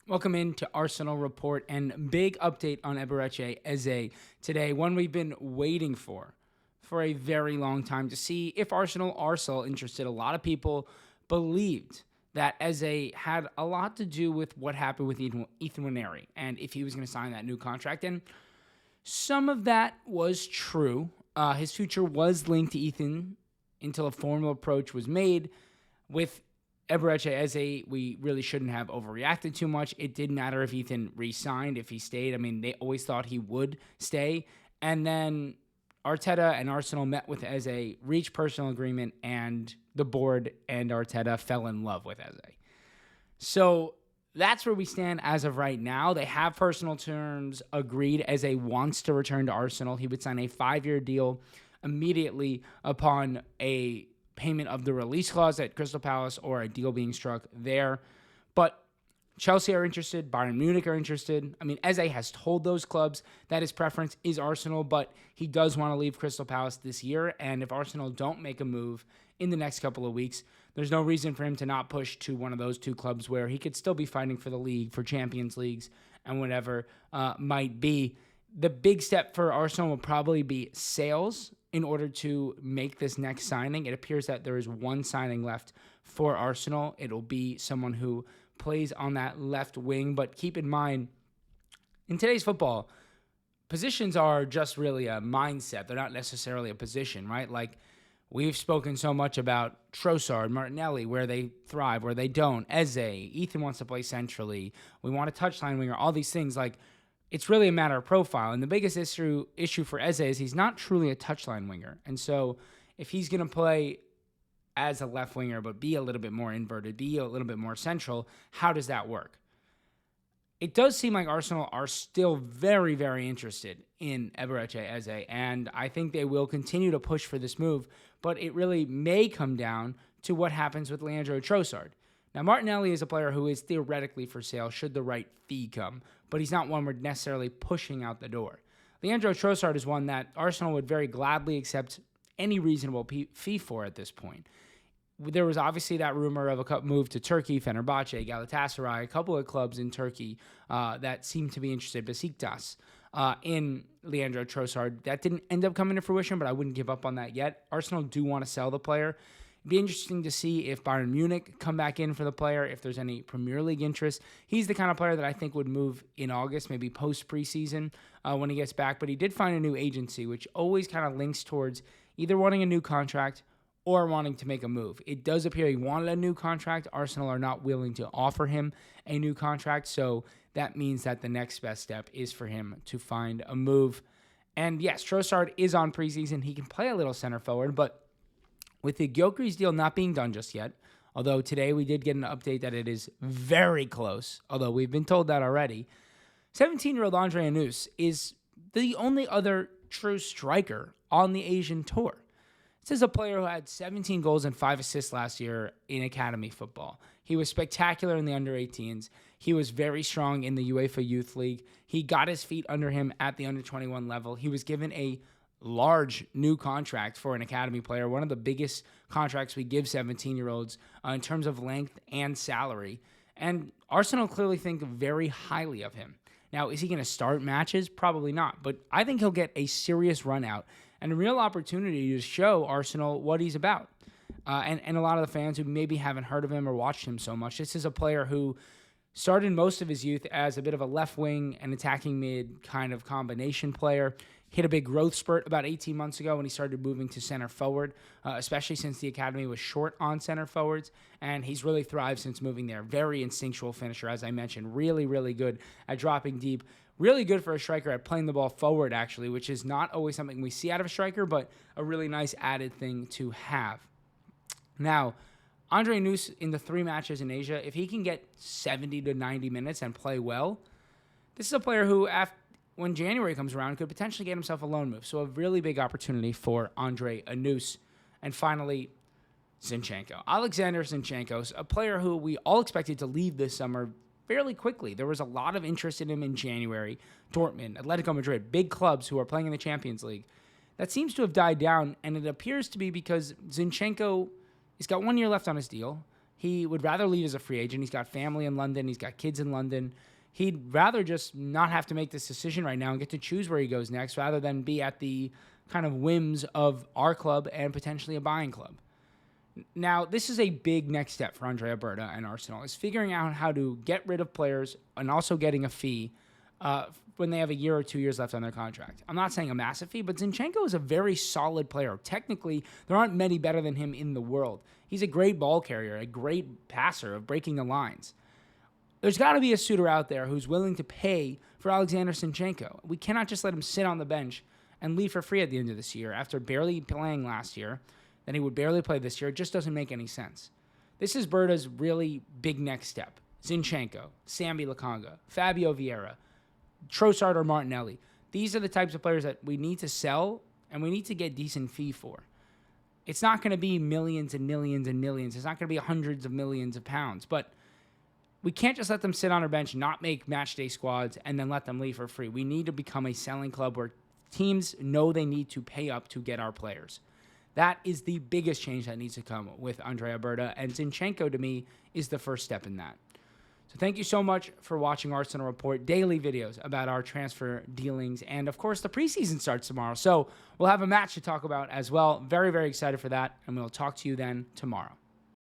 Welcome into Arsenal Report and big update on Eberechi Eze today, one we've been waiting for a very long time to see if Arsenal are still interested. A lot of people believed that Eze had a lot to do with what happened with Ethan Nwaneri and if he was going to sign that new contract. And some of that was true. His future was linked to Ethan until a formal approach was made. With Eberechi Eze, we really shouldn't have overreacted too much. It didn't matter if Ethan re-signed, if he stayed. I mean, they always thought he would stay. And then Arteta and Arsenal met with Eze, reached personal agreement, and the board and Arteta fell in love with Eze. So that's where we stand as of right now. They have personal terms agreed. Eze wants to return to Arsenal. He would sign a 5-year deal immediately upon a payment of the release clause at Crystal Palace or a deal being struck there. But Chelsea are interested. Bayern Munich are interested. I mean, Eze has told those clubs that his preference is Arsenal, but he does want to leave Crystal Palace this year. And if Arsenal don't make a move in the next couple of weeks, there's no reason for him to not push to one of those two clubs where he could still be fighting for the league, for Champions Leagues, and whatever might be. The big step for Arsenal will probably be sales in order to make this next signing. It appears that there is one signing left for Arsenal. It'll be someone who plays on that left wing. But keep in mind, in today's football, positions are just really a mindset. They're not necessarily a position, right? Like, we've spoken so much about Troard, Martinelli, where they thrive, where they don't. Eze, Ethan wants to play centrally. We want a touchline winger, all these things. Like, it's really a matter of profile. And the biggest issue for Eze is he's not truly a touchline winger. And so if he's going to play as a left winger but be a little bit more inverted, be a little bit more central, how does that work? It does seem like Arsenal are still very, very interested in Eberechi Eze, and I think they will continue to push for this move, but it really may come down to what happens with Leandro Trossard. Now, Martinelli is a player who is theoretically for sale should the right fee come, but he's not one we're necessarily pushing out the door. Leandro Trossard is one that Arsenal would very gladly accept any reasonable fee for at this point. There was obviously that rumor of a move to Turkey, Fenerbahce, Galatasaray, a couple of clubs in Turkey that seemed to be interested, Besiktas, in Leandro Trossard. That didn't end up coming to fruition, but I wouldn't give up on that yet. Arsenal do want to sell the player. It'd be interesting to see if Bayern Munich come back in for the player, if there's any Premier League interest. He's the kind of player that I think would move in August, maybe post-preseason when he gets back. But he did find a new agency, which always kind of links towards either wanting a new contract or wanting to make a move. It does appear he wanted a new contract. Arsenal are not willing to offer him a new contract, so that means that the next best step is for him to find a move. And yes, Trossard is on preseason. He can play a little center forward, but with the Gyökeres deal not being done just yet, although today we did get an update that it is very close, although we've been told that already, 17-year-old Noose is the only other true striker on the Asian tour. This is a player who had 17 goals and 5 assists last year in academy football. He was spectacular in the under-18s. He was very strong in the UEFA Youth League. He got his feet under him at the under-21 level. He was given a large new contract for an academy player, one of the biggest contracts we give 17-year-olds in terms of length and salary. And Arsenal clearly think very highly of him. Now, is he going to start matches? Probably not. But I think he'll get a serious run out and a real opportunity to show Arsenal what he's about. And a lot of the fans who maybe haven't heard of him or watched him so much, this is a player who started most of his youth as a bit of a left wing and attacking mid kind of combination player. Hit a big growth spurt about 18 months ago when he started moving to center forward, especially since the academy was short on center forwards, and he's really thrived since moving there. Very instinctual finisher, as I mentioned. Really, really good at dropping deep. Really good for a striker at playing the ball forward, actually, which is not always something we see out of a striker, but a really nice added thing to have. Now, Andre Noose in the 3 matches in Asia, if he can get 70 to 90 minutes and play well, this is a player who, when January comes around, could potentially get himself a loan move. So a really big opportunity for Andre Noose. And finally, Zenchenko. Alexander Zenchenko, a player who we all expected to leave this summer fairly quickly. There was a lot of interest in him in January. Dortmund, Atletico Madrid, big clubs who are playing in the Champions League. That seems to have died down, and it appears to be because Zenchenko has got 1 year left on his deal. He would rather leave as a free agent. He's got family in London. He's got kids in London. He'd rather just not have to make this decision right now and get to choose where he goes next rather than be at the kind of whims of our club and potentially a buying club. Now, this is a big next step for Andrea Berta and Arsenal, is figuring out how to get rid of players and also getting a fee when they have a year or 2 years left on their contract. I'm not saying a massive fee, but Zenchenko is a very solid player. Technically, there aren't many better than him in the world. He's a great ball carrier, a great passer of breaking the lines. There's got to be a suitor out there who's willing to pay for Alexander Zenchenko. We cannot just let him sit on the bench and leave for free at the end of this year after barely playing last year. Then he would barely play this year. It just doesn't make any sense. This is Berta's really big next step. Zenchenko, Sambi Lokonga, Fabio Vieira, Trossard or Martinelli. These are the types of players that we need to sell and we need to get decent fee for. It's not going to be millions and millions and millions. It's not going to be hundreds of millions of pounds. But we can't just let them sit on our bench, not make match day squads, and then let them leave for free. We need to become a selling club where teams know they need to pay up to get our players. That is the biggest change that needs to come with Andrea Berta, and Zenchenko, to me, is the first step in that. So thank you so much for watching Arsenal Report, daily videos about our transfer dealings, and of course, the preseason starts tomorrow, so we'll have a match to talk about as well. Very, very excited for that, and we'll talk to you then tomorrow.